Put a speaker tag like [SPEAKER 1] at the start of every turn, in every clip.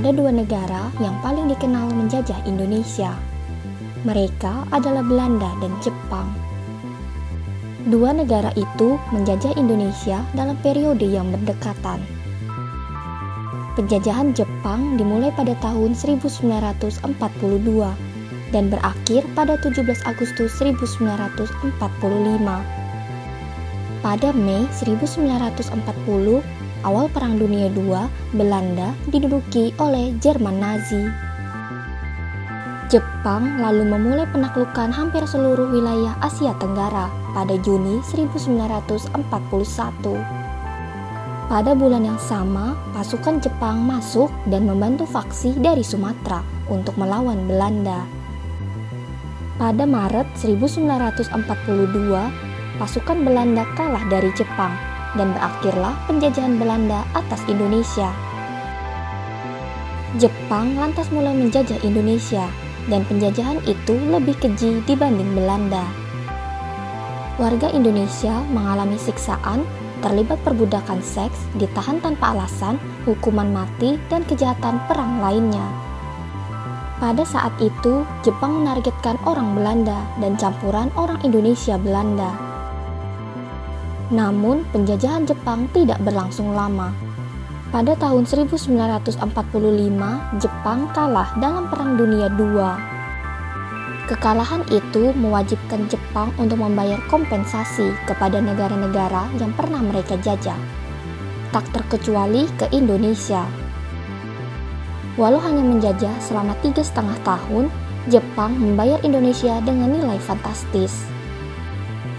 [SPEAKER 1] Ada dua negara yang paling dikenal menjajah Indonesia. Mereka adalah Belanda dan Jepang. Dua negara itu menjajah Indonesia dalam periode yang berdekatan. Penjajahan Jepang dimulai pada tahun 1942 dan berakhir pada 17 Agustus 1945. Pada Mei 1940, awal Perang Dunia II, Belanda diduduki oleh Jerman Nazi. Jepang lalu memulai penaklukan hampir seluruh wilayah Asia Tenggara pada Juni 1941. Pada bulan yang sama, pasukan Jepang masuk dan membantu faksi dari Sumatera untuk melawan Belanda. Pada Maret 1942, pasukan Belanda kalah dari Jepang dan berakhirlah penjajahan Belanda atas Indonesia. Jepang lantas mulai menjajah Indonesia dan penjajahan itu lebih keji dibanding Belanda. Warga Indonesia mengalami siksaan, terlibat perbudakan seks, ditahan tanpa alasan, hukuman mati, dan kejahatan perang lainnya. Pada saat itu, Jepang menargetkan orang Belanda dan campuran orang Indonesia Belanda. Namun, penjajahan Jepang tidak berlangsung lama. Pada tahun 1945, Jepang kalah dalam Perang Dunia II. Kekalahan itu mewajibkan Jepang untuk membayar kompensasi kepada negara-negara yang pernah mereka jajah, tak terkecuali ke Indonesia. Walau hanya menjajah selama 3,5 tahun, Jepang membayar Indonesia dengan nilai fantastis.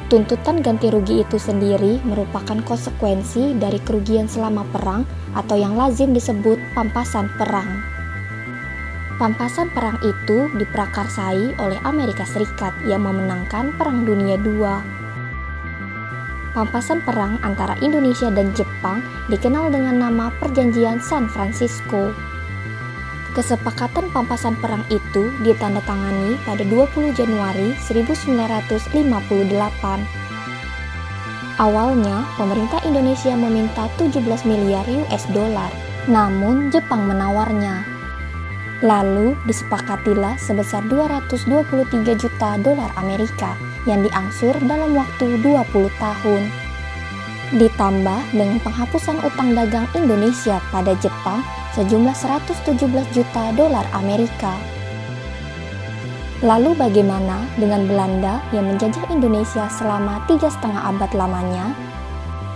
[SPEAKER 1] Tuntutan ganti rugi itu sendiri merupakan konsekuensi dari kerugian selama perang atau yang lazim disebut pampasan perang. Pampasan perang itu diprakarsai oleh Amerika Serikat yang memenangkan Perang Dunia II. Pampasan perang antara Indonesia dan Jepang dikenal dengan nama Perjanjian San Francisco. Kesepakatan pampasan perang itu ditandatangani pada 20 Januari 1958. Awalnya, pemerintah Indonesia meminta 17 miliar US dollar, namun Jepang menawarnya. Lalu disepakatilah sebesar 223 juta dolar Amerika yang diangsur dalam waktu 20 tahun. Ditambah dengan penghapusan utang dagang Indonesia pada Jepang sejumlah 117 juta dolar Amerika. Lalu bagaimana dengan Belanda yang menjajah Indonesia selama 3,5 abad lamanya?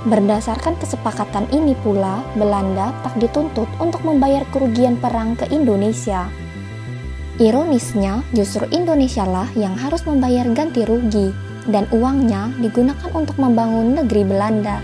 [SPEAKER 1] Berdasarkan kesepakatan ini pula, Belanda tak dituntut untuk membayar kerugian perang ke Indonesia. Ironisnya, justru Indonesia lah yang harus membayar ganti rugi, dan uangnya digunakan untuk membangun negeri Belanda.